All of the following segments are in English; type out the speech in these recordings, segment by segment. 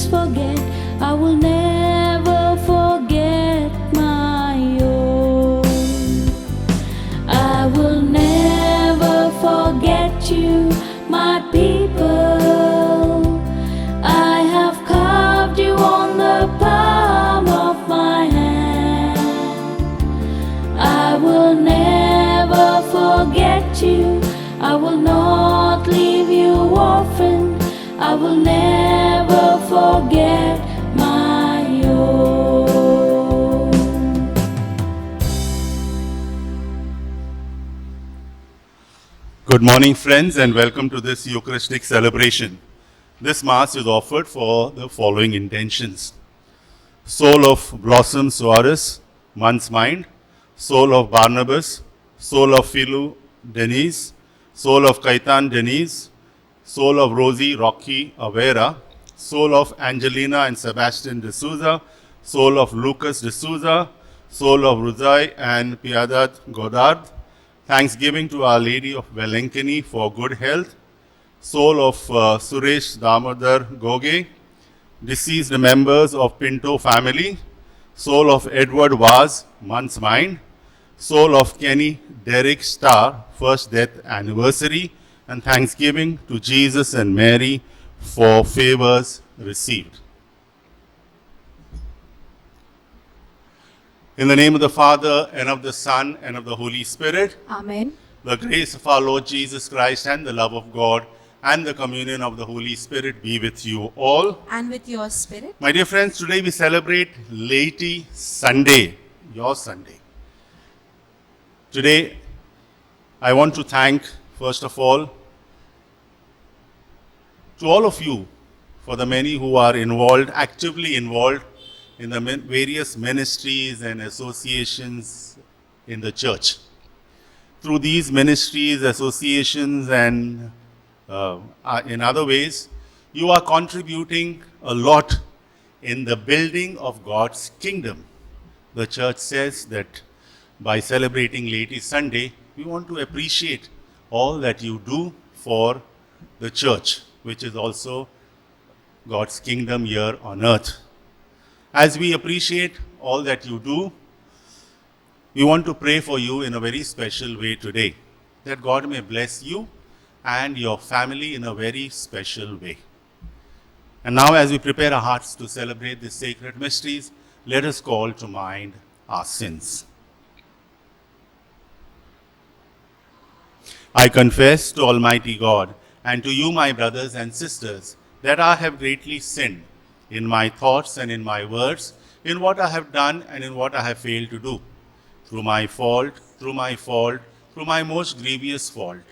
forget. I will never forget my own. I will never forget you, my people. I have carved you on the palm of my hand. I will never forget you. I will not leave you orphan. I will never forget my own. Good morning, friends, and welcome to this Eucharistic celebration. This Mass is offered for the following intentions: soul of Blossom Suarez, Man's Mind; soul of Barnabas; soul of Philu Denise; soul of Kaitan Denise; soul of Rosie Rocky Avera; soul of Angelina and Sebastian D'Souza; soul of Lucas D'Souza; soul of Ruzai and Piedad Godard. Thanksgiving to Our Lady of Velenkini for good health. Soul of Suresh Damodar Goge. Deceased members of Pinto family. Soul of Edward Vaz, Man's Mind. Soul of Kenny Derek Starr, first death anniversary. And thanksgiving to Jesus and Mary for favors received. In the name of the Father, and of the Son, and of the Holy Spirit, Amen. the grace of our Lord Jesus Christ and the love of God and the communion of the Holy Spirit be with you all. And with your spirit. My dear friends, today we celebrate Laity Sunday, your Sunday. Today, I want to thank, first of all, to all of you for the many who are involved, actively involved in the various ministries and associations in the church. Through these ministries, associations, and in other ways, you are contributing a lot in the building of God's kingdom. The church says that by celebrating Laity Sunday, we want to appreciate all that you do for the church, which is also God's kingdom here on earth. As we appreciate all that you do, we want to pray for you in a very special way today, that God may bless you and your family in a very special way. And now, as we prepare our hearts to celebrate these sacred mysteries, let us call to mind our sins. I confess to Almighty God and to you, my brothers and sisters, that I have greatly sinned in my thoughts and in my words, in what I have done and in what I have failed to do, through my fault, through my most grievous fault.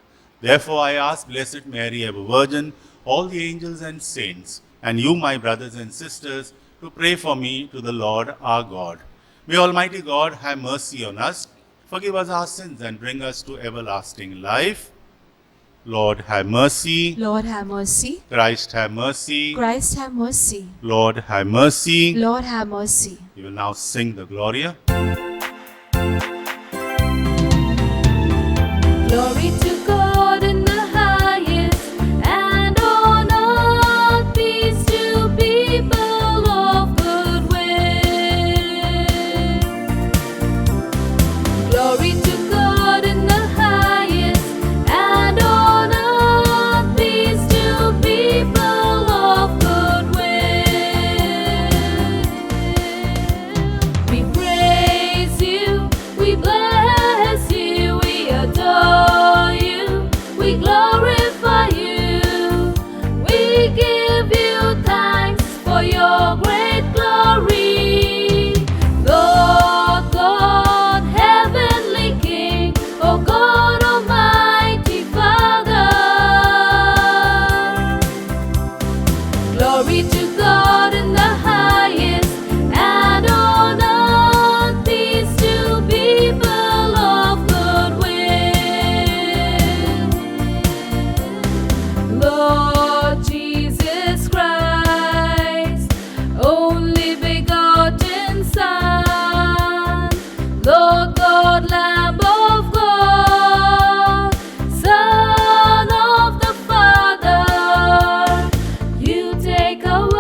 Therefore I ask Blessed Mary, ever Virgin, all the angels and saints, and you, my brothers and sisters, to pray for me to the Lord our God. May Almighty God have mercy on us, forgive us our sins, and bring us to everlasting life. Lord, have mercy. Lord, have mercy. Christ, have mercy. Christ, have mercy. Lord, have mercy. Lord, have mercy. We will now sing the Gloria. Glory to God in the highest, and on earth peace to people of good will. Glory to God in the highest, and on earth peace to people of good will. We praise you, we bless you, we adore you, we glorify you, we give you thanks for your great glory. Lord God, heavenly King, O God Almighty Father. Glory to God in the highest, and on earth peace to people of good will. Lord Jesus Christ, only begotten Son, Lord God, Lamb of God, Son of the Father, you take away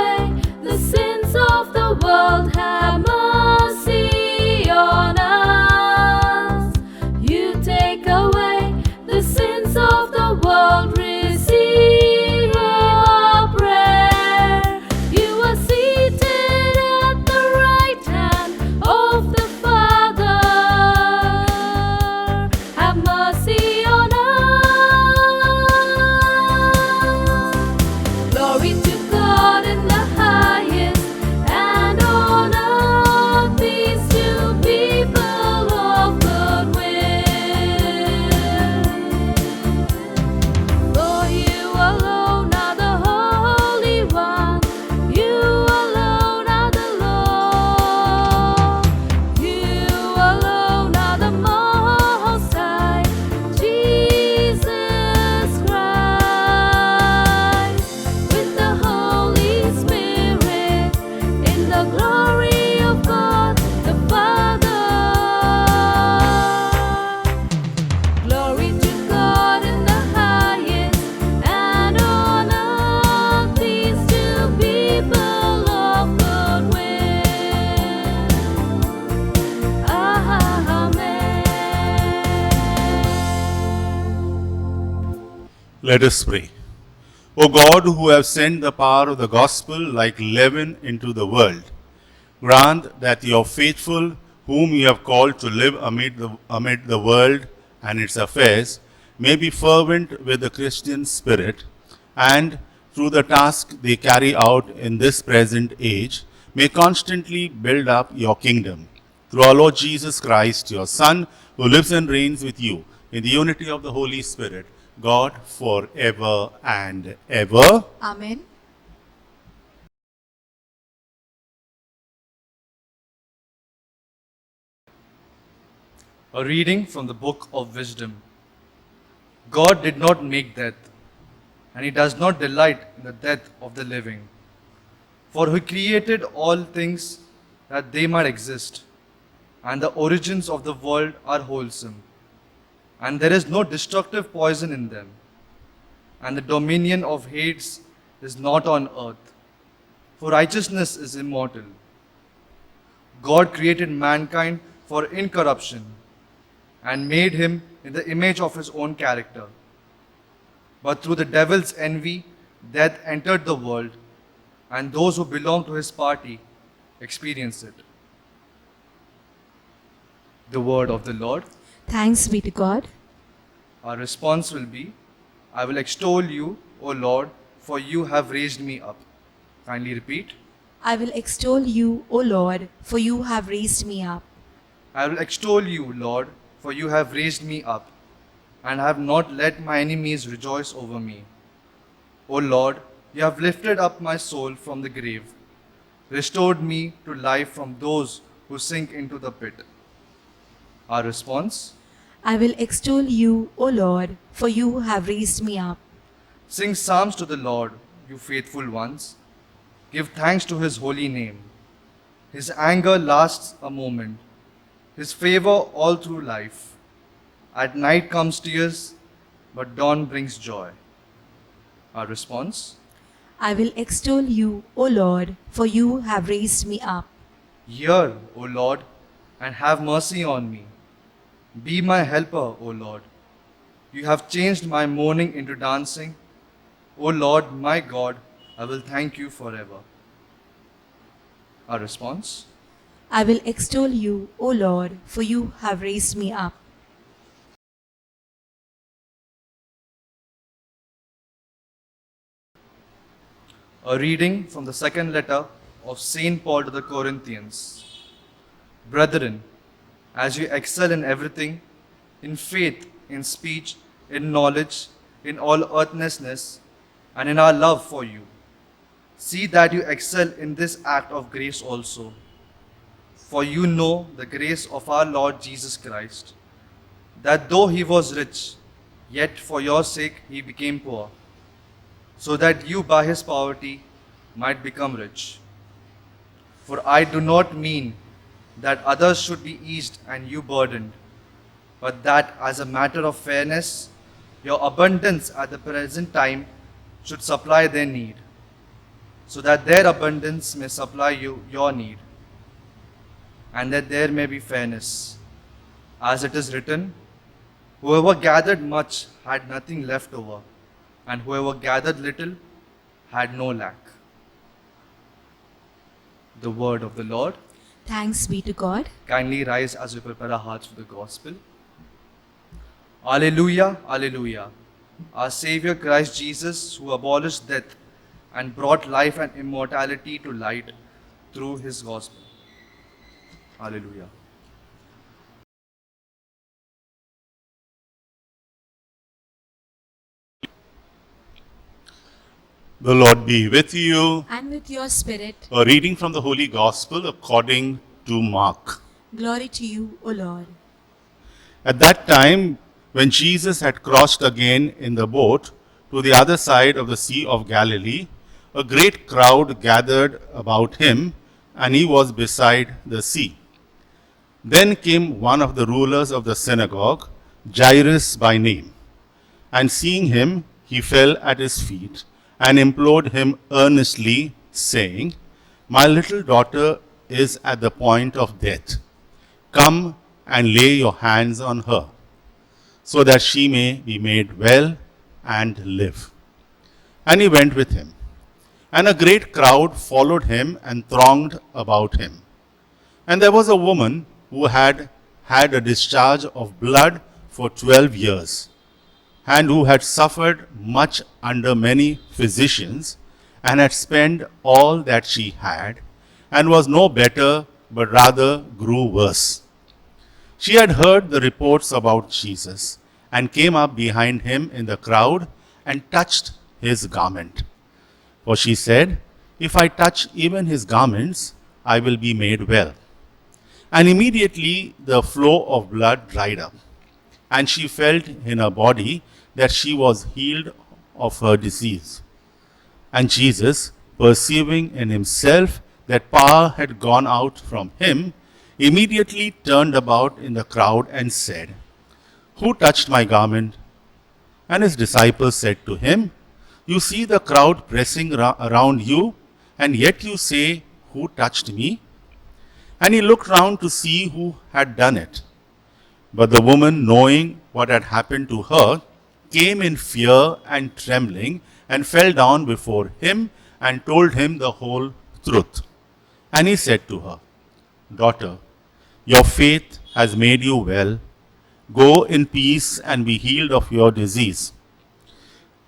Let us pray. O God, who have sent the power of the gospel like leaven into the world, grant that your faithful, whom you have called to live amid the world and its affairs, may be fervent with the Christian spirit, and through the task they carry out in this present age, may constantly build up your kingdom. Through our Lord Jesus Christ, your Son, who lives and reigns with you in the unity of the Holy Spirit, God forever and ever. Amen. A reading from the Book of Wisdom. God did not make death, and He does not delight in the death of the living. For He created all things that they might exist, and the origins of the world are wholesome, and there is no destructive poison in them, and the dominion of Hades is not on earth, for righteousness is immortal. God created mankind for incorruption, and made him in the image of his own character. But through the devil's envy, death entered the world, and those who belong to his party experience it. The word of the Lord. Thanks be to God. Our response will be, I will extol you, O Lord, for you have raised me up. Kindly repeat. I will extol you, O Lord, for you have raised me up. I will extol you, Lord, for you have raised me up, and have not let my enemies rejoice over me. O Lord, you have lifted up my soul from the grave, restored me to life from those who sink into the pit. Our response. I will extol you, O Lord, for you have raised me up. Sing psalms to the Lord, you faithful ones. Give thanks to his holy name. His anger lasts a moment, his favor all through life. At night comes tears, but dawn brings joy. Our response. I will extol you, O Lord, for you have raised me up. Hear, O Lord, and have mercy on me. Be my helper, O Lord. You have changed my mourning into dancing. O Lord, my God, I will thank you forever. Our response. I will extol you, O Lord, for you have raised me up. A reading from the second letter of St. Paul to the Corinthians. Brethren, as you excel in everything, in faith, in speech, in knowledge, in all earnestness, and in our love for you, see that you excel in this act of grace also. For you know the grace of our Lord Jesus Christ, that though he was rich, yet for your sake he became poor, so that you by his poverty might become rich. For I do not mean that others should be eased and you burdened, but that as a matter of fairness, your abundance at the present time should supply their need, so that their abundance may supply you your need, and that there may be fairness. As it is written, whoever gathered much had nothing left over, and whoever gathered little had no lack. The word of the Lord. Thanks be to God. Kindly rise as we prepare our hearts for the gospel. Alleluia, alleluia. Our Savior Christ Jesus, who abolished death and brought life and immortality to light through his gospel. Alleluia. The Lord be with you. And with your spirit, A reading from the Holy Gospel according to Mark. glory to you, O Lord. At that time, when Jesus had crossed again in the boat to the other side of the Sea of Galilee, a great crowd gathered about him, and he was beside the sea. Then came one of the rulers of the synagogue, Jairus by name, and seeing him, he fell at his feet and implored him earnestly, saying, My little daughter is at the point of death. Come and lay your hands on her, so that she may be made well and live." And he went with him. And a great crowd followed him and thronged about him. And there was a woman who had had a discharge of blood for 12 years, and who had suffered much under many physicians, and had spent all that she had, and was no better, but rather grew worse. She had heard the reports about Jesus, and came up behind him in the crowd, and touched his garment. For she said, "If I touch even his garments, I will be made well." And immediately the flow of blood dried up, and she felt in her body that she was healed of her disease. And Jesus, perceiving in himself that power had gone out from him, immediately turned about in the crowd and said, "Who touched my garment?" And his disciples said to him, "You see the crowd pressing around you, and yet you say, 'Who touched me?'" And he looked round to see who had done it. But the woman, knowing what had happened to her, came in fear and trembling, and fell down before him, and told him the whole truth. And he said to her, "Daughter, your faith has made you well. Go in peace and be healed of your disease."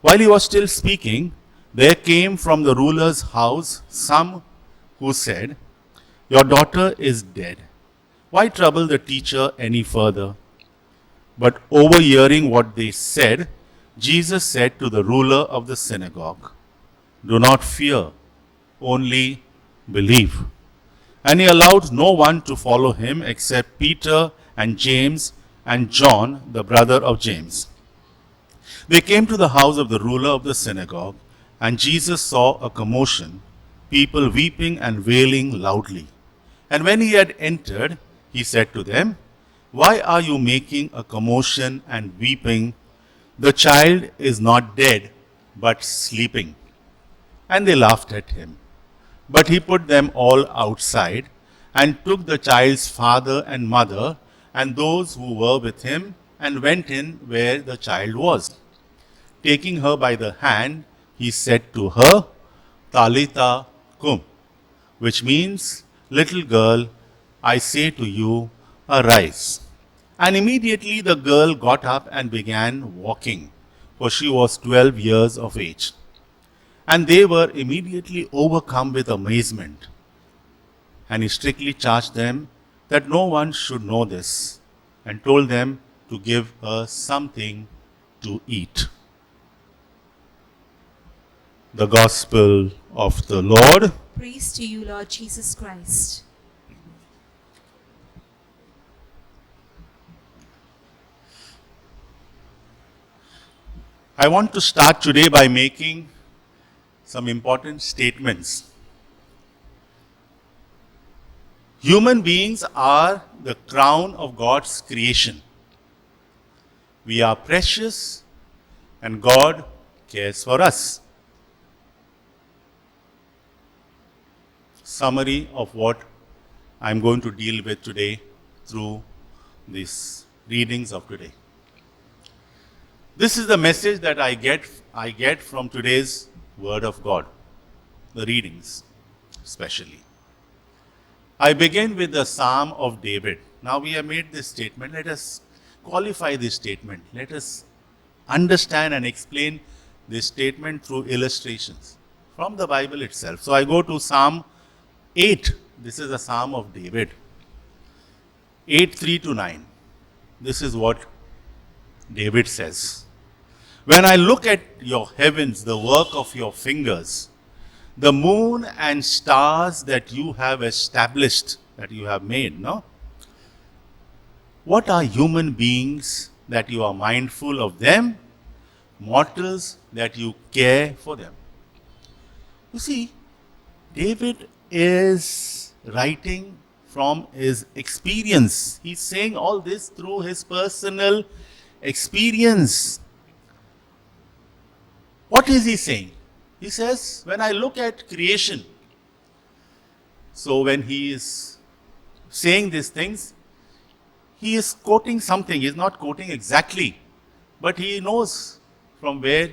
While he was still speaking, there came from the ruler's house some who said, "Your daughter is dead. Why trouble the teacher any further?" But overhearing what they said, Jesus said to the ruler of the synagogue, "Do not fear, only believe." And he allowed no one to follow him except Peter and James and John, the brother of James. They came to the house of the ruler of the synagogue, and Jesus saw a commotion, people weeping and wailing loudly. And when he had entered, he said to them, "Why are you making a commotion and weeping? The child is not dead, but sleeping." And they laughed at him. But he put them all outside, and took the child's father and mother, and those who were with him, and went in where the child was. Taking her by the hand, he said to her, "Talitha cum," which means, "Little girl, I say to you, arise." And immediately the girl got up and began walking, for she was 12 years of age. And they were immediately overcome with amazement. And he strictly charged them that no one should know this, and told them to give her something to eat. The Gospel of the Lord. Praise to you, Lord Jesus Christ. I want to start today by making some important statements. Human beings are the crown of God's creation. We are precious, and God cares for us. Summary of what I'm going to deal with today through these readings of today. This is the message that I get from today's Word of God, the readings especially. I begin with the Psalm of David. Now we have made this statement. Let us qualify this statement. Let us understand and explain this statement through illustrations from the Bible itself. So I go to Psalm 8. This is a Psalm of David. 8:3-9. This is what David says. "When I look at your heavens, the work of your fingers, the moon and stars that you have established, that you have made, no? What are human beings that you are mindful of them? Mortals that you care for them." You see, David is writing from his experience. He's saying all this through his personal experience. What is he saying? He says, when I look at creation, so when he is saying these things, he is quoting something. He is not quoting exactly, but he knows from where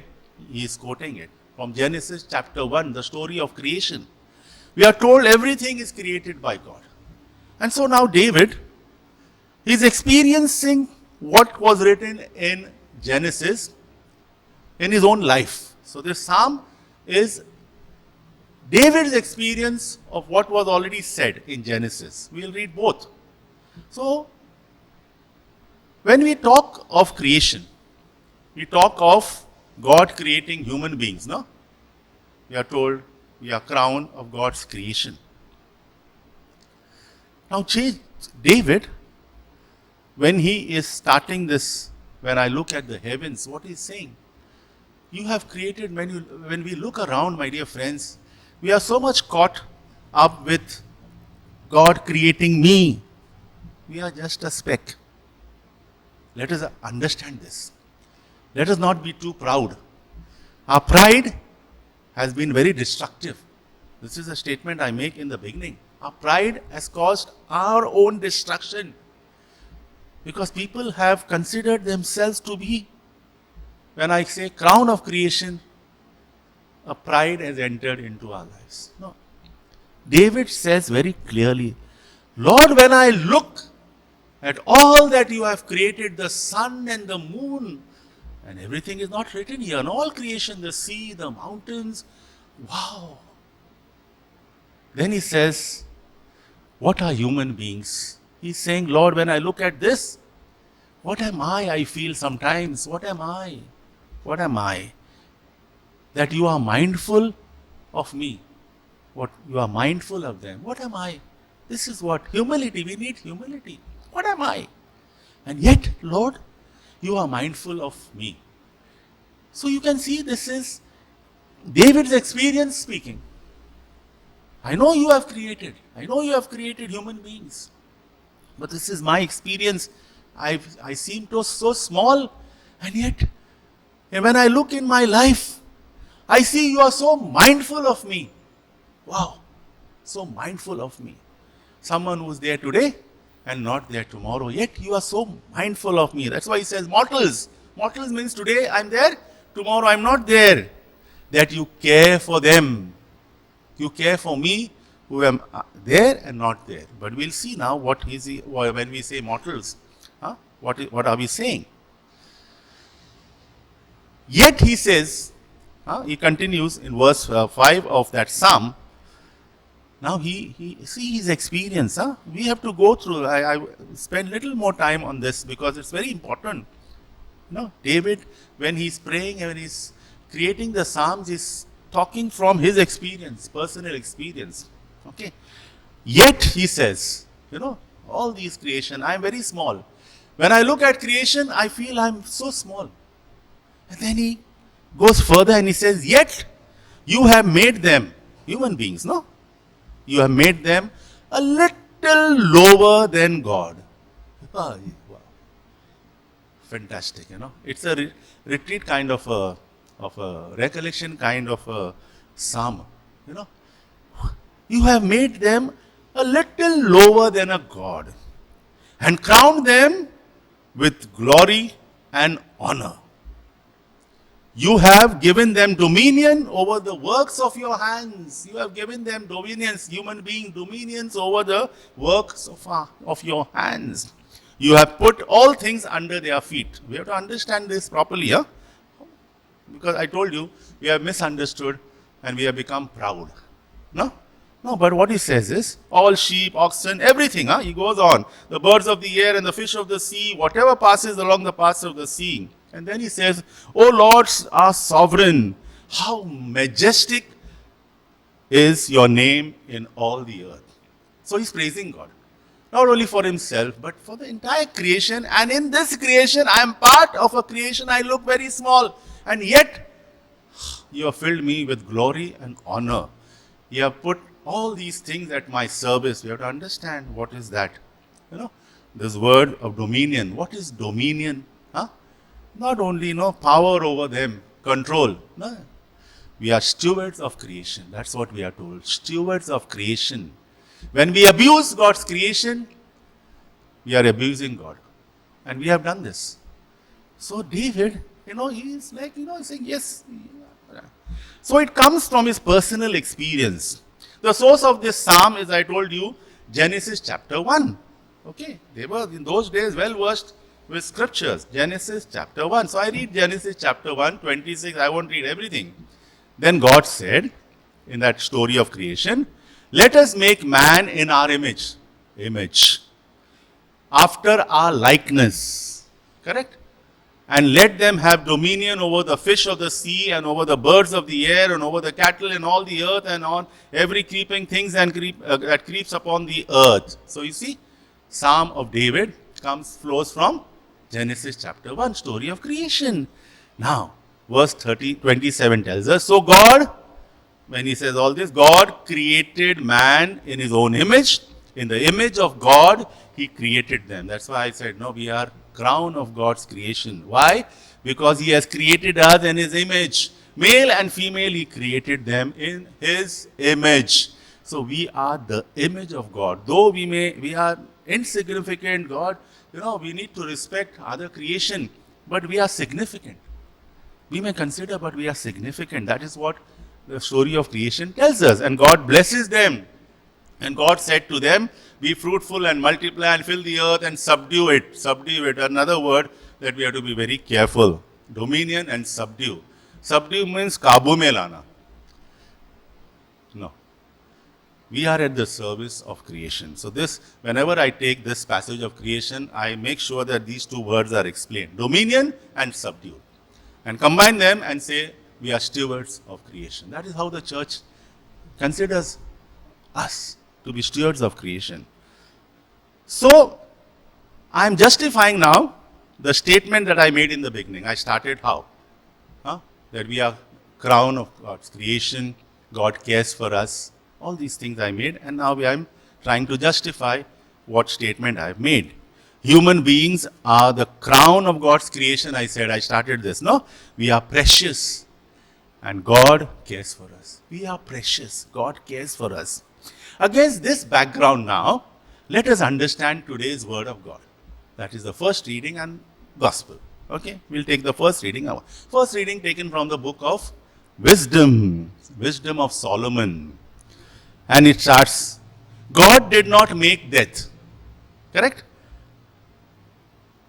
he is quoting it. From Genesis chapter 1, the story of creation. We are told everything is created by God. And so now David is experiencing what was written in Genesis in his own life. So this psalm is David's experience of what was already said in Genesis. We will read both. So, when we talk of creation, we talk of God creating human beings, no? We are told we are crown of God's creation. Now, David, when he is starting this, when I look at the heavens, what he's saying? You have created, when we look around, my dear friends, we are so much caught up with God creating me. We are just a speck. Let us understand this. Let us not be too proud. Our pride has been very destructive. This is a statement I make in the beginning. Our pride has caused our own destruction because people have considered themselves to be, when I say crown of creation, a pride has entered into our lives. No. David says very clearly, Lord, when I look at all that you have created, the sun and the moon, and everything is not written here, and all creation, the sea, the mountains, wow. Then he says, what are human beings? He's saying, Lord, when I look at this, what am I feel sometimes? What am I? What am I? That you are mindful of me. What you are mindful of them. What am I? This is what? Humility. We need humility. What am I? And yet, Lord, you are mindful of me. So you can see this is David's experience speaking. I know you have created. I know you have created human beings. But this is my experience. I seem so small. And yet, when I look in my life, I see you are so mindful of me. Wow. So mindful of me. Someone who is there today and not there tomorrow. Yet you are so mindful of me. That's why he says mortals. Mortals means today I'm there, tomorrow I'm not there. That you care for them. You care for me who am there and not there. But we'll see now what is he, when we say mortals. What are we saying? Yet he says, he continues in verse 5 of that psalm. Now he see his experience. We have to go through. I spend little more time on this because it's very important. David, when he's praying and when he's creating the psalms, he's talking from his experience, personal experience. Okay. Yet he says, all these creation, I am very small. When I look at creation, I feel I'm so small. And then he goes further and he says, yet you have made them, human beings, no? You have made them a little lower than God. Wow. Fantastic, It's a retreat kind of a recollection kind of a psalm, You have made them a little lower than a God and crowned them with glory and honor. You have given them dominion over the works of your hands. You have given them dominions, human being dominions over the works of your hands. You have put all things under their feet. We have to understand this properly, because I told you, we have misunderstood and we have become proud. No, but what he says is, all sheep, oxen, everything, he goes on. The birds of the air and the fish of the sea, whatever passes along the paths of the sea. And then he says, O Lord, our sovereign, how majestic is your name in all the earth. So he's praising God. Not only for himself, but for the entire creation. And in this creation, I am part of a creation. I look very small. And yet, you have filled me with glory and honor. You have put all these things at my service. We have to understand what is that. This word of dominion. What is dominion? Not only power over them, control. No. We are stewards of creation. That's what we are told. Stewards of creation. When we abuse God's creation, we are abusing God. And we have done this. So David he's like, saying yes. So it comes from his personal experience. The source of this psalm is, I told you, Genesis chapter 1. Okay, they were in those days well versed with scriptures. Genesis chapter 1. So I read Genesis chapter 1, 26. I won't read everything. Then God said, in that story of creation, let us make man in our image. Image. After our likeness. Correct? And let them have dominion over the fish of the sea and over the birds of the air and over the cattle and all the earth and on every creeping things that creeps upon the earth. So you see, Psalm of David flows from Genesis chapter 1, story of creation. Now, verse 27 tells us, so God, when he says all this, God created man in his own image. In the image of God, he created them. That's why I said, no, we are crown of God's creation. Why? Because he has created us in his image. Male and female, he created them in his image. So we are the image of God. Though we are insignificant, God, we need to respect other creation, but we are significant. We may consider, but we are significant. That is what the story of creation tells us. And God blesses them. And God said to them, be fruitful and multiply and fill the earth and subdue it. Subdue it. Another word that we have to be very careful. Dominion and subdue. Subdue means kabu mein lana. No. We are at the service of creation. So whenever I take this passage of creation, I make sure that these two words are explained. Dominion and subdue. And combine them and say, we are stewards of creation. That is how the church considers us to be stewards of creation. So, I am justifying now the statement that I made in the beginning. I started how? That we are crown of God's creation, God cares for us. All these things I made, and now I am trying to justify what statement I have made. Human beings are the crown of God's creation. I said, I started this. No, we are precious and God cares for us. We are precious. God cares for us. Against this background now, let us understand today's word of God. That is the first reading and gospel. Okay, we'll take the first reading now. First reading taken from the book of Wisdom, Wisdom of Solomon. And it starts, God did not make death. Correct?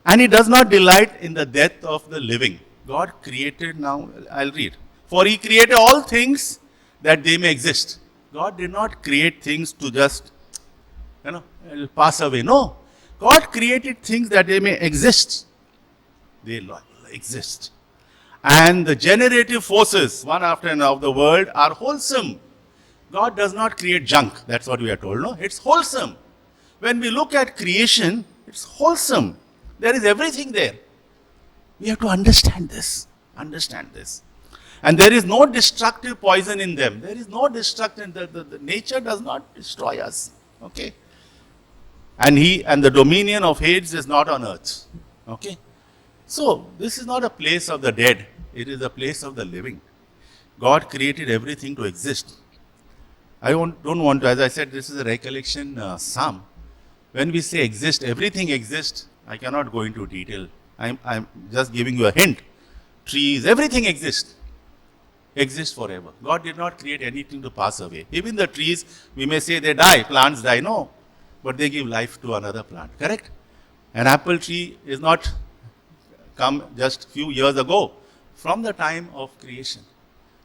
And he does not delight in the death of the living. God created, now I'll read. For he created all things that they may exist. God did not create things to just, pass away. No. God created things that they may exist. They exist. And the generative forces, one after another, of the world are wholesome. God does not create junk. That's what we are told. No, it's wholesome. When we look at creation, it's wholesome. There is everything there. We have to understand this. Understand this. And there is no destructive poison in them. There is no destructive. The nature does not destroy us. Okay. And the dominion of Hades is not on earth. Okay. So this is not a place of the dead. It is a place of the living. God created everything to exist. I don't want to, as I said, this is a recollection psalm. When we say exist, everything exists. I cannot go into detail. I'm just giving you a hint. Trees, everything exists. Exists forever. God did not create anything to pass away. Even the trees, we may say they die, plants die. No. But they give life to another plant. Correct? An apple tree is not come just few years ago. From the time of creation,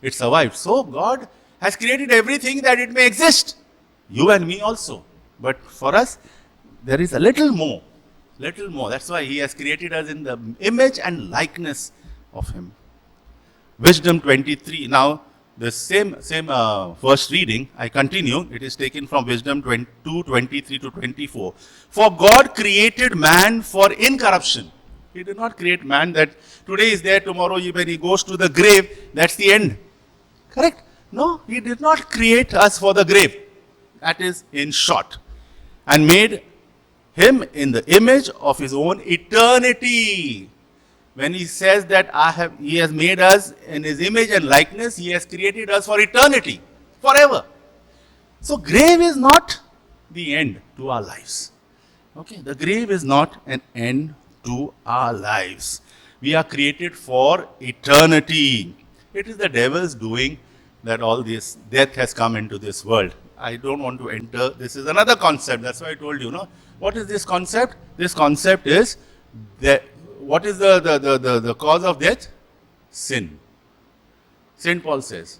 it survived. So God has created everything that it may exist. You and me also. But for us, there is a little more. Little more. That's why He has created us in the image and likeness of Him. Wisdom 23. Now, the same first reading, I continue. It is taken from Wisdom 22, 23 to 24. For God created man for incorruption. He did not create man that today is there, tomorrow when he goes to the grave, that's the end. Correct? No, He did not create us for the grave. That is in short. And made him in the image of His own eternity. When He says that He has made us in His image and likeness, He has created us for eternity, forever. So grave is not the end to our lives. Okay, the grave is not an end to our lives. We are created for eternity. It is the devil's doing that all this death has come into this world. I don't want to enter. This is another concept. That's why I told you, no? What is this concept? This concept is that what is the cause of death? Sin. St. Paul says,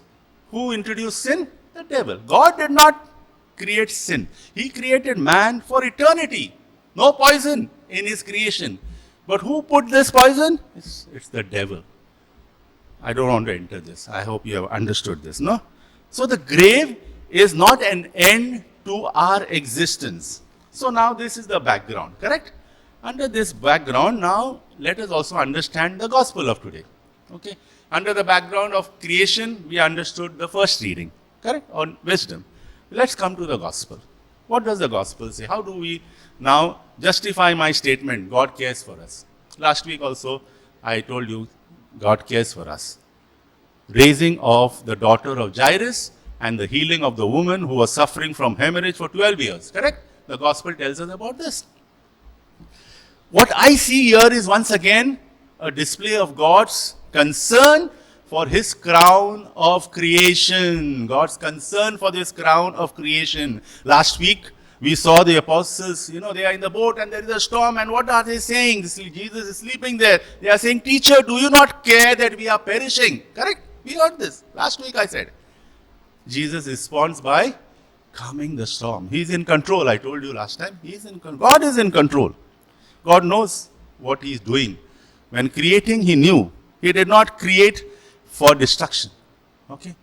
who introduced sin? The devil. God did not create sin. He created man for eternity. No poison in his creation. But who put this poison? It's the devil. I don't want to enter this. I hope you have understood this, no? So the grave is not an end to our existence. So now this is the background, correct? Under this background, now let us also understand the gospel of today. Okay? Under the background of creation, we understood the first reading, correct? On wisdom. Let's come to the gospel. What does the gospel say? How do we now justify my statement, God cares for us? Last week also, I told you, God cares for us. Raising of the daughter of Jairus and the healing of the woman who was suffering from hemorrhage for 12 years, correct? The gospel tells us about this. What I see here is once again a display of God's concern for his crown of creation. God's concern for this crown of creation. Last week, we saw the apostles, they are in the boat and there is a storm, and what are they saying? Jesus is sleeping there. They are saying, teacher, do you not care that we are perishing? Correct? We heard this. Last week I said. Jesus responds by calming the storm. He is in control. I told you last time. He is in control. God is in control. God knows what he is doing. When creating, he knew. He did not create for destruction. Okay?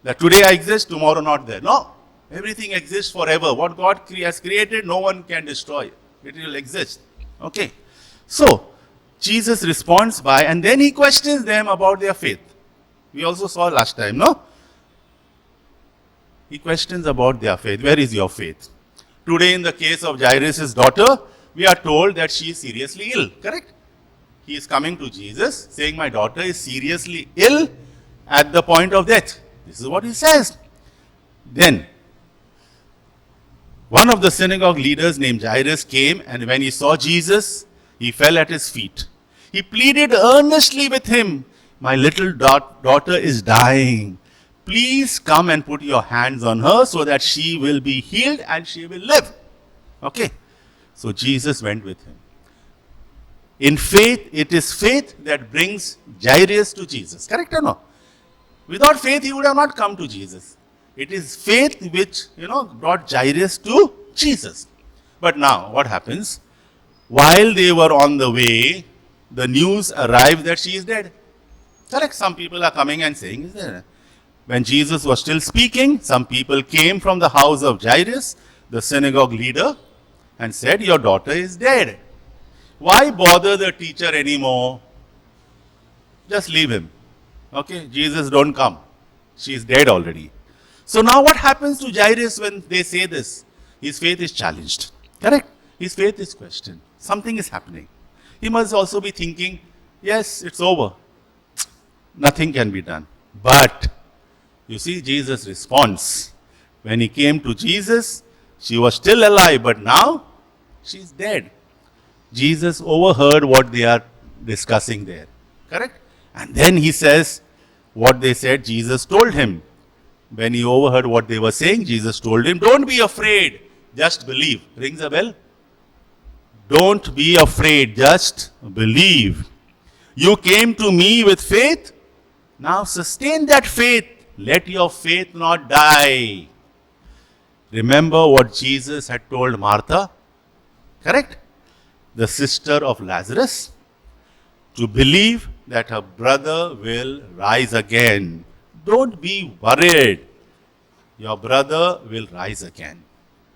That today I exist, tomorrow not there. No. Everything exists forever. What God has created, no one can destroy. It will exist. Okay? So, Jesus responds by, and then he questions them about their faith. We also saw last time, no? He questions about their faith. Where is your faith? Today, in the case of Jairus' daughter, we are told that she is seriously ill. Correct? He is coming to Jesus, saying, my daughter is seriously ill at the point of death. This is what he says. Then, one of the synagogue leaders named Jairus came, and when he saw Jesus, he fell at his feet. He pleaded earnestly with him, my little daughter is dying. Please come and put your hands on her so that she will be healed and she will live. Okay. So Jesus went with him. In faith, it is faith that brings Jairus to Jesus. Correct or no? Without faith, he would have not come to Jesus. It is faith which, brought Jairus to Jesus. But now, what happens? While they were on the way, the news arrived that she is dead. Correct? Some people are coming and saying, is there? When Jesus was still speaking, some people came from the house of Jairus, the synagogue leader, and said, your daughter is dead. Why bother the teacher anymore? Just leave him. Okay? Jesus, don't come. She is dead already. So now what happens to Jairus when they say this? His faith is challenged. Correct? His faith is questioned. Something is happening. He must also be thinking, yes, it's over. Nothing can be done. But, you see Jesus' response. When he came to Jesus, she was still alive, but now she's dead. Jesus overheard what they are discussing there. Correct? And then he says, what they said, Jesus told him. When he overheard what they were saying, Jesus told him, don't be afraid, just believe. Rings a bell? Don't be afraid, just believe. You came to me with faith, now sustain that faith. Let your faith not die. Remember what Jesus had told Martha? Correct? The sister of Lazarus, to believe that her brother will rise again. Don't be worried. Your brother will rise again.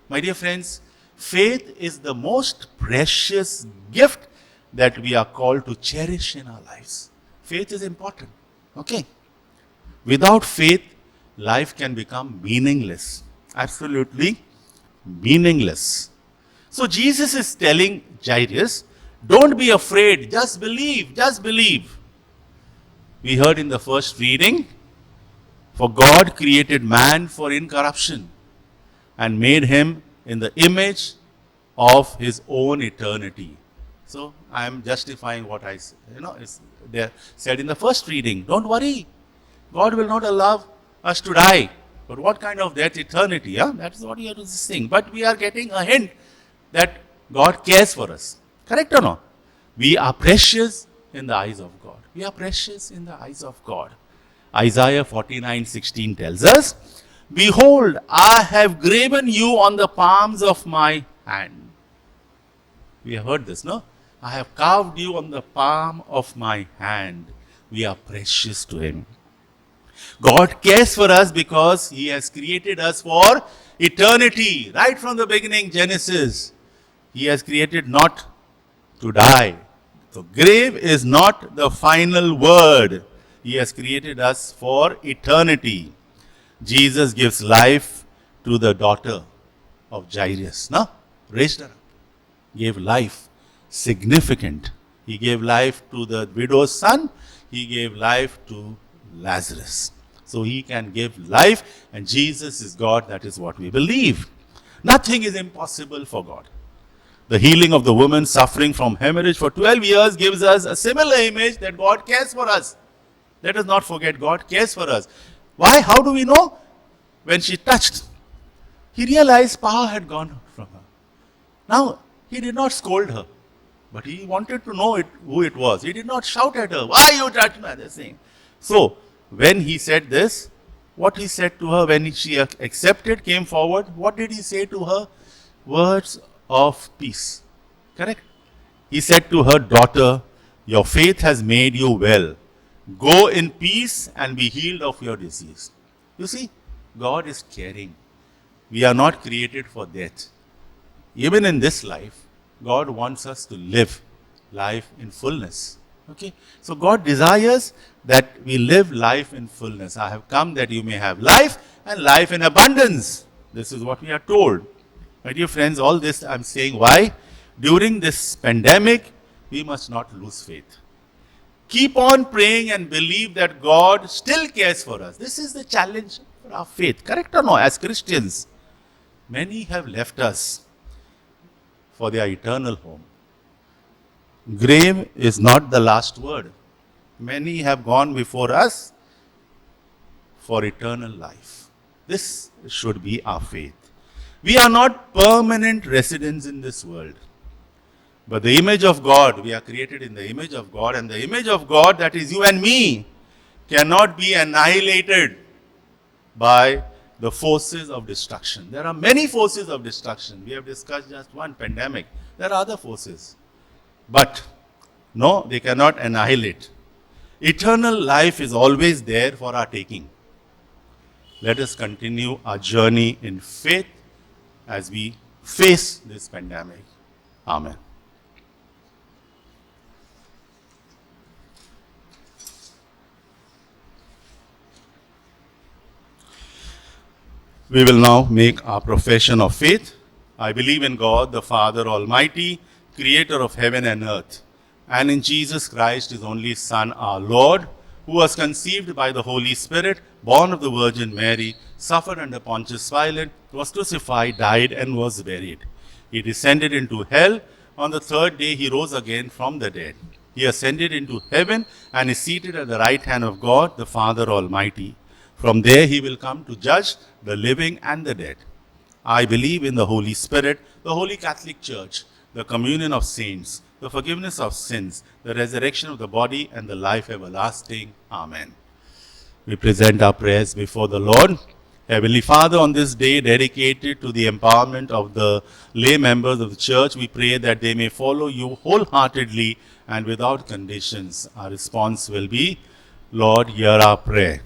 My dear friends, faith is the most precious gift that we are called to cherish in our lives. Faith is important. Okay? Without faith, life can become meaningless. Absolutely meaningless. So Jesus is telling Jairus, don't be afraid, just believe, just believe. We heard in the first reading, for God created man for incorruption and made him in the image of his own eternity. So I am justifying what it's there said in the first reading. Don't worry. God will not allow us to die. But what kind of death? Eternity. Yeah? That is what you have to sing. But we are getting a hint that God cares for us. Correct or not? We are precious in the eyes of God. We are precious in the eyes of God. Isaiah 49:16 tells us, Behold, I have graven you on the palms of my hand. We have heard this, no? I have carved you on the palm of my hand. We are precious to Him. God cares for us because He has created us for eternity. Right from the beginning, Genesis, He has created not to die. So grave is not the final word. He has created us for eternity. Jesus gives life to the daughter of Jairus. No? Raised her up. Gave life. Significant. He gave life to the widow's son. He gave life to Lazarus. So He can give life, and Jesus is God. That is what we believe. Nothing is impossible for God. The healing of the woman suffering from hemorrhage for 12 years gives us a similar image that God cares for us. Let us not forget, God cares for us. Why? How do we know? When she touched, He realized power had gone from her. Now, He did not scold her, but He wanted to know who it was. He did not shout at her, why you touched me? This thing. So, when He said this, what He said to her when she accepted, came forward, what did He say to her? Words of peace. Correct? He said to her, daughter, your faith has made you well. Go in peace and be healed of your disease. You see, God is caring. We are not created for death. Even in this life, God wants us to live life in fullness. Okay? So God desires that we live life in fullness. I have come that you may have life and life in abundance. This is what we are told. My dear friends, all this I'm saying why? During this pandemic, we must not lose faith. Keep on praying and believe that God still cares for us. This is the challenge for our faith. Correct or no? As Christians, many have left us for their eternal home. Grave is not the last word. Many have gone before us for eternal life. This should be our faith. We are not permanent residents in this world. But the image of God, we are created in the image of God, and the image of God, that is you and me, cannot be annihilated by the forces of destruction. There are many forces of destruction. We have discussed just one, pandemic. There are other forces. But no, they cannot annihilate. Eternal life is always there for our taking. Let us continue our journey in faith as we face this pandemic. Amen. We will now make our profession of faith. I believe in God, the Father Almighty, creator of heaven and earth, and in Jesus Christ, His only Son, our Lord, who was conceived by the Holy Spirit, born of the Virgin Mary, suffered under Pontius Pilate, was crucified, died, and was buried. He descended into hell. On the third day, He rose again from the dead. He ascended into heaven and is seated at the right hand of God, the Father Almighty. From there He will come to judge the living and the dead. I believe in the Holy Spirit, the Holy Catholic Church, the communion of saints, the forgiveness of sins, the resurrection of the body, and the life everlasting. Amen. We present our prayers before the Lord. Heavenly Father, on this day dedicated to the empowerment of the lay members of the church, we pray that they may follow you wholeheartedly and without conditions. Our response will be, Lord, hear our prayer.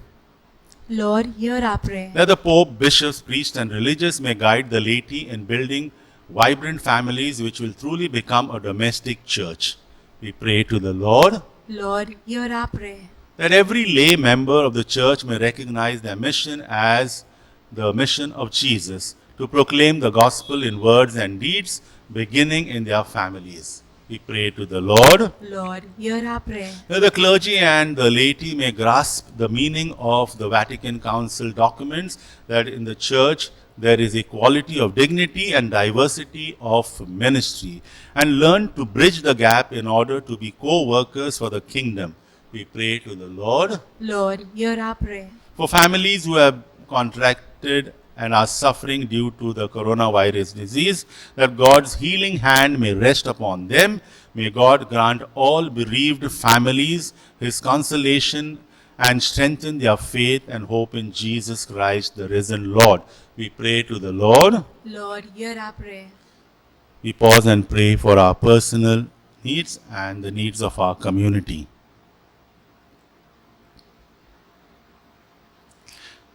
Lord, hear our prayer. That the Pope, bishops, priests, and religious may guide the laity in building vibrant families which will truly become a domestic church. We pray to the Lord. Lord, hear our prayer. That every lay member of the church may recognize their mission as the mission of Jesus, to proclaim the gospel in words and deeds, beginning in their families. We pray to the Lord. Lord, hear our prayer. That the clergy and the laity may grasp the meaning of the Vatican Council documents, that in the church there is equality of dignity and diversity of ministry, and learn to bridge the gap in order to be co-workers for the kingdom. We pray to the Lord. Lord, hear our prayer. For families who have contracted and are suffering due to the coronavirus disease, that God's healing hand may rest upon them. May God grant all bereaved families His consolation and strengthen their faith and hope in Jesus Christ, the risen Lord. We pray to the Lord. Lord, hear our prayer. We pause and pray for our personal needs and the needs of our community.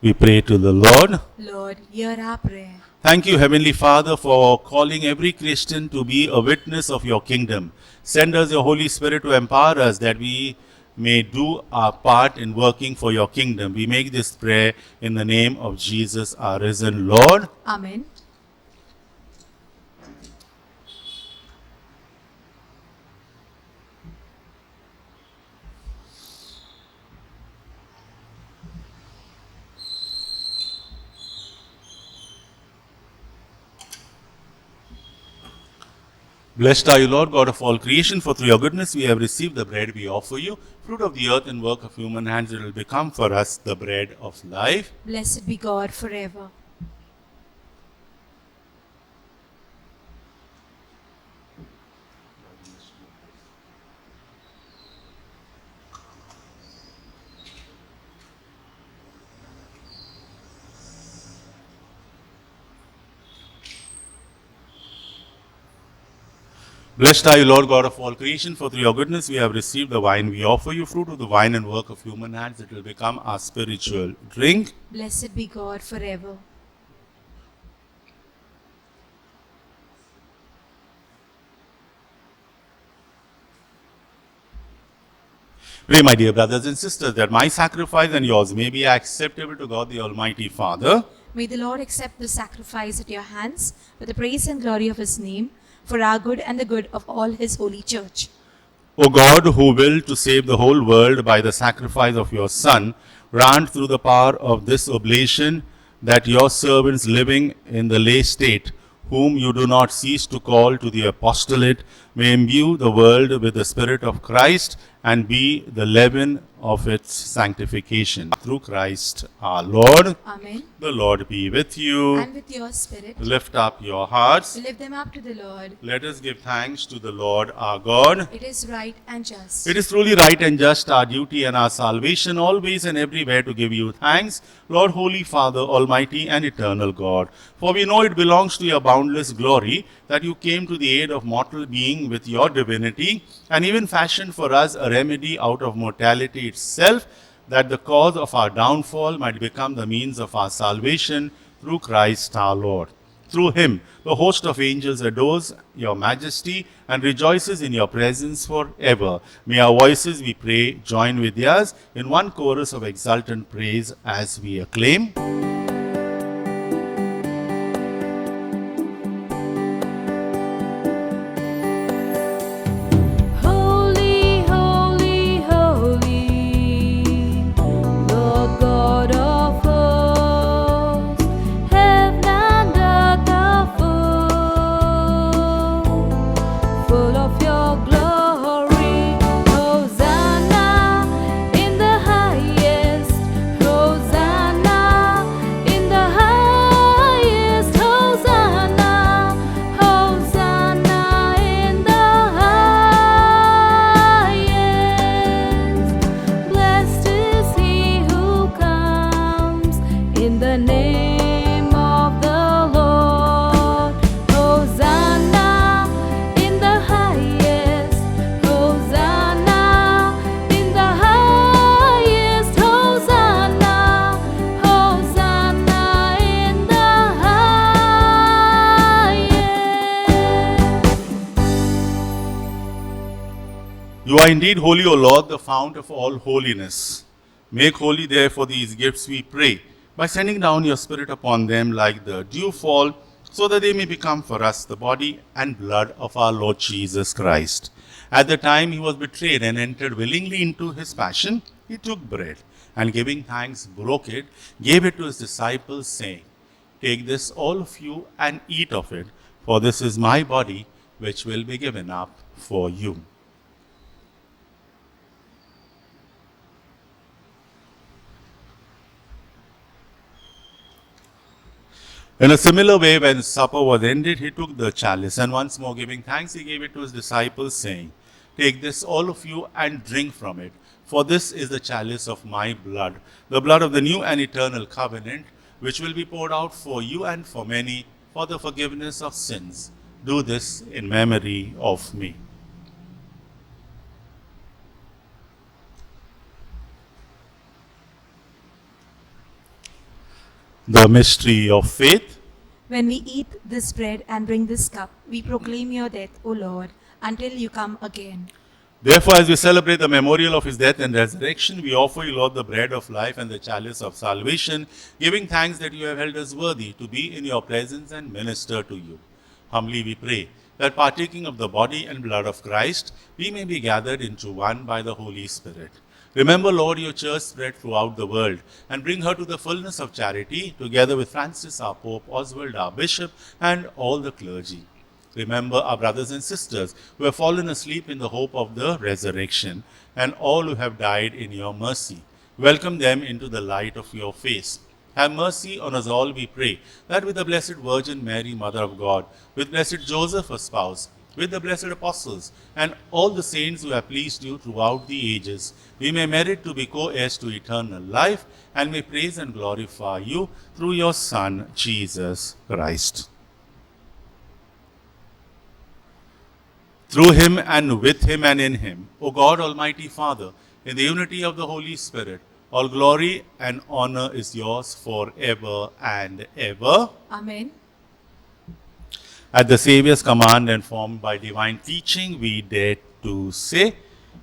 We pray to the Lord. Lord, hear our prayer. Thank you, Heavenly Father, for calling every Christian to be a witness of your kingdom. Send us your Holy Spirit to empower us that we may do our part in working for your kingdom. We make this prayer in the name of Jesus, our risen Lord. Amen. Blessed are you, Lord God of all creation, for through your goodness we have received the bread we offer you, fruit of the earth and work of human hands. It will become for us the bread of life. Blessed be God forever. Blessed are you, Lord God of all creation, for through your goodness we have received the wine we offer you, fruit of the vine and work of human hands. It will become our spiritual drink. Blessed be God forever. Pray, my dear brothers and sisters, that my sacrifice and yours may be acceptable to God the Almighty Father. May the Lord accept the sacrifice at your hands for the praise and glory of his name, for our good and the good of all his holy church. O God, who willed to save the whole world by the sacrifice of your Son, grant through the power of this oblation that your servants living in the lay state, whom you do not cease to call to the apostolate, may imbue the world with the Spirit of Christ and be the leaven of its sanctification. Through Christ our Lord. Amen. The Lord be with you. And with your spirit, Lift up your hearts. lift them up to the Lord. Let us give thanks to the Lord our God. It is right and just. It is truly right and just, our duty and our salvation, always and everywhere to give you thanks, Lord, Holy Father, Almighty and Eternal God. For we know it belongs to your boundless glory that you came to the aid of mortal being with your divinity, and even fashioned for us a remedy out of mortality itself, that the cause of our downfall might become the means of our salvation through Christ our Lord. Through him, the host of angels adores your majesty and rejoices in your presence forever. May our voices, we pray, join with yours in one chorus of exultant praise as we acclaim. Holy, holy, holy, Lord God of hosts, heaven and earth are full of your glory. Hosanna in the highest, Hosanna in the highest, Hosanna, Hosanna in the highest. Blessed is he who comes in the name of the Lord. Hosanna in the highest, Hosanna in the highest, Hosanna, Hosanna in the highest. You are indeed holy, O Lord, the fount of all holiness. Make holy, therefore, these gifts, we pray, by sending down your Spirit upon them like the dewfall, so that they may become for us the body and blood of our Lord Jesus Christ. At the time he was betrayed and entered willingly into his passion, he took bread, and giving thanks, broke it, gave it to his disciples, saying, Take this, all of you, and eat of it, for this is my body, which will be given up for you. In a similar way, when supper was ended, he took the chalice, and once more giving thanks, he gave it to his disciples, saying, Take this, all of you, and drink from it, for this is the chalice of my blood, the blood of the new and eternal covenant, which will be poured out for you and for many for the forgiveness of sins. Do this in memory of me. The mystery of faith. When we eat this bread and drink this cup, we proclaim your death, O Lord, until you come again. Therefore, as we celebrate the memorial of his death and resurrection, we offer you, Lord, the bread of life and the chalice of salvation, giving thanks that you have held us worthy to be in your presence and minister to you. Humbly we pray that partaking of the body and blood of Christ, we may be gathered into one by the Holy Spirit. Remember, Lord, your church spread throughout the world, and bring her to the fullness of charity, together with Francis our Pope, Oswald our Bishop, and all the clergy. Remember our brothers and sisters who have fallen asleep in the hope of the resurrection, and all who have died in your mercy. Welcome them into the light of your face. Have mercy on us all, we pray, that with the Blessed Virgin Mary, Mother of God, with Blessed Joseph, her spouse, with the blessed apostles, and all the saints who have pleased you throughout the ages, we may merit to be co-heirs to eternal life, and may praise and glorify you through your Son, Jesus Christ. Through him and with him and in him, O God, Almighty Father, in the unity of the Holy Spirit, all glory and honor is yours forever and ever. Amen. At the Saviour's command and formed by divine teaching, we dare to say,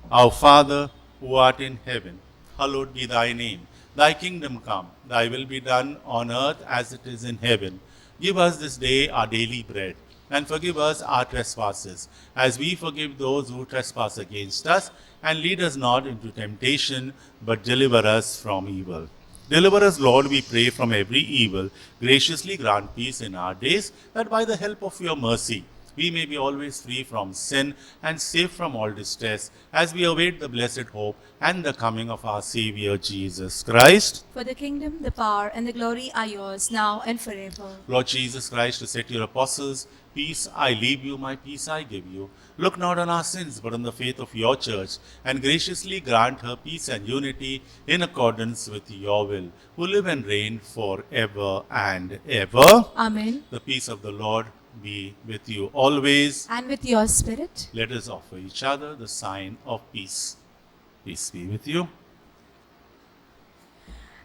Our Father, who art in heaven, hallowed be thy name. Thy kingdom come, thy will be done on earth as it is in heaven. Give us this day our daily bread, and forgive us our trespasses, as we forgive those who trespass against us. And lead us not into temptation, but deliver us from evil. Deliver us, Lord, we pray, from every evil. Graciously grant peace in our days, that by the help of your mercy we may be always free from sin and safe from all distress, as we await the blessed hope and the coming of our Saviour Jesus Christ. For the kingdom, the power, and the glory are yours, now and forever. Lord Jesus Christ, who said to your apostles, Peace I leave you, my peace I give you. Look not on our sins, but on the faith of your church, and graciously grant her peace and unity in accordance with your will, who live and reign forever and ever. Amen. The peace of the Lord be with you always. And with your spirit. Let us offer each other the sign of peace. Peace be with you.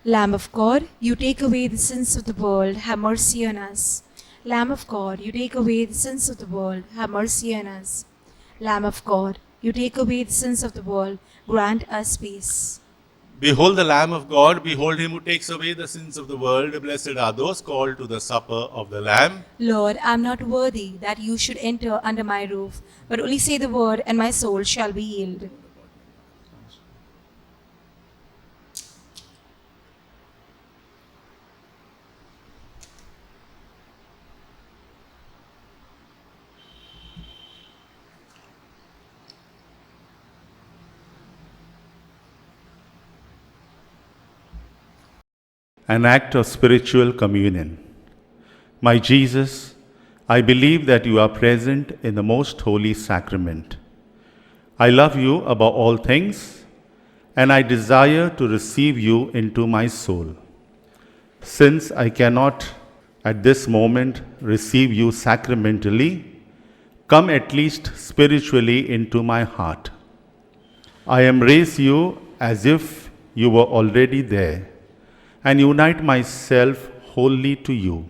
Lamb of God, you take away the sins of the world, have mercy on us. Lamb of God, you take away the sins of the world, have mercy on us. Lamb of God, you take away the sins of the world, grant us peace. Behold the Lamb of God, behold him who takes away the sins of the world. Blessed are those called to the supper of the Lamb. Lord, I am not worthy that you should enter under my roof, but only say the word, and my soul shall be healed. An act of spiritual communion. My Jesus, I believe that you are present in the most holy sacrament. I love you above all things, and I desire to receive you into my soul. Since I cannot at this moment receive you sacramentally, come at least spiritually into my heart. I embrace you as if you were already there, and unite myself wholly to you.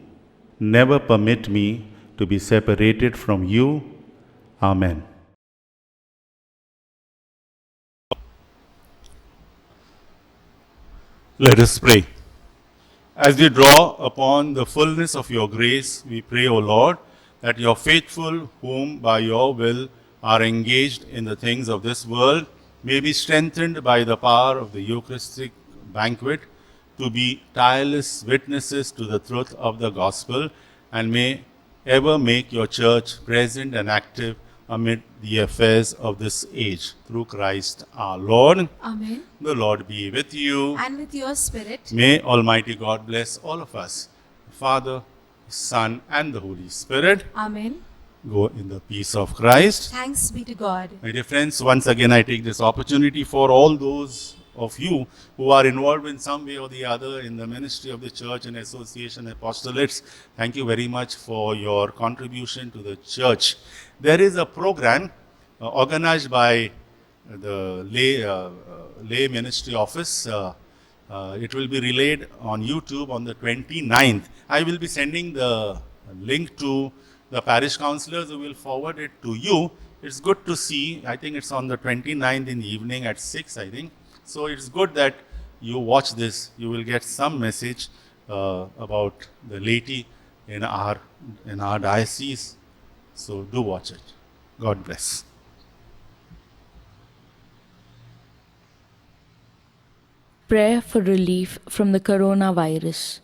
Never permit me to be separated from you. Amen. Let us pray. As we draw upon the fullness of your grace, we pray, O Lord, that your faithful, whom by your will are engaged in the things of this world, may be strengthened by the power of the Eucharistic banquet, to be tireless witnesses to the truth of the gospel, and may ever make your church present and active amid the affairs of this age. Through Christ our Lord. Amen. The Lord be with you. And with your spirit. May Almighty God bless all of us, the Father, Son, and the Holy Spirit. Amen. Go in the peace of Christ. Thanks be to God. My dear friends, once again I take this opportunity for all those of you who are involved in some way or the other in the ministry of the church and association apostolates. Thank you very much for your contribution to the church. There is a program organized by the lay ministry office. It will be relayed on YouTube on the 29th. I will be sending the link to the parish councillors who will forward it to you. It's good to see. I think it's on the 29th in the evening at 6, I think. So it's good that you watch this. You will get some message about the laity in our diocese. So do watch it. God bless. Prayer for relief from the coronavirus.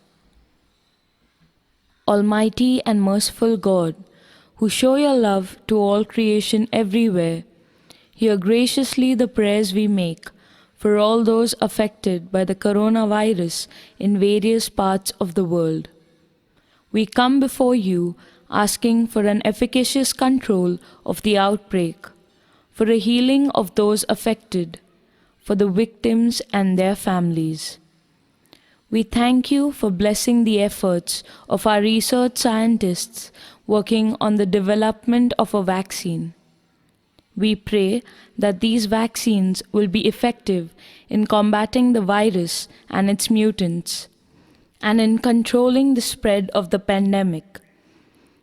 Almighty and merciful God, who show your love to all creation everywhere, hear graciously the prayers we make for all those affected by the coronavirus in various parts of the world. We come before you asking for an efficacious control of the outbreak, for a healing of those affected, for the victims and their families. We thank you for blessing the efforts of our research scientists working on the development of a vaccine. We pray that these vaccines will be effective in combating the virus and its mutants, and in controlling the spread of the pandemic.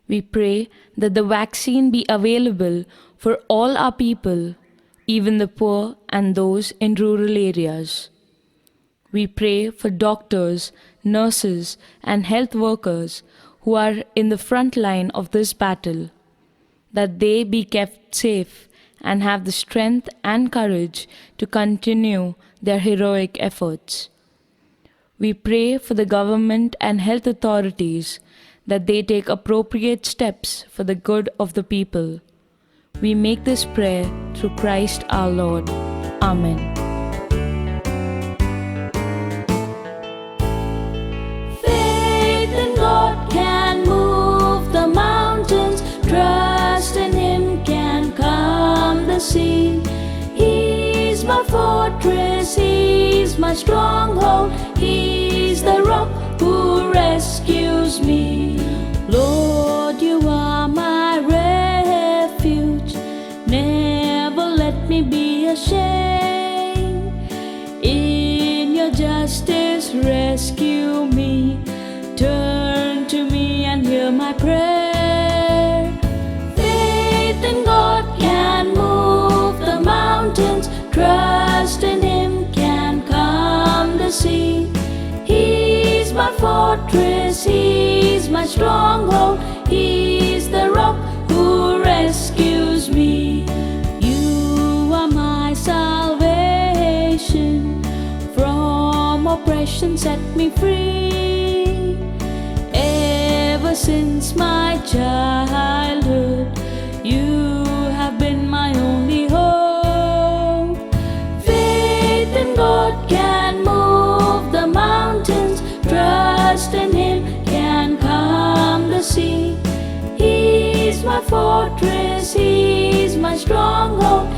We pray that the vaccine be available for all our people, even the poor and those in rural areas. We pray for doctors, nurses, and health workers who are in the front line of this battle, that they be kept safe and have the strength and courage to continue their heroic efforts. We pray for the government and health authorities that they take appropriate steps for the good of the people. We make this prayer through Christ our Lord. Amen. Faith in God can move the mountains. Trust in Him can calm the sea. He's my fortress, He's my stronghold. He's the rock who rescues me. Lord, you are my refuge. Never let me be ashamed. In your justice, rescue me. Turn to me and hear my prayer. Faith in God can move the mountains. Trust in Him can calm the sea. He's my fortress, He's my stronghold. He's the rock who rescues me. You are my salvation. From oppression set me free. Ever since my childhood, you have been my only hope. Faith in God can move the mountains. Trust in Him can calm the sea. He's my fortress, He's my stronghold.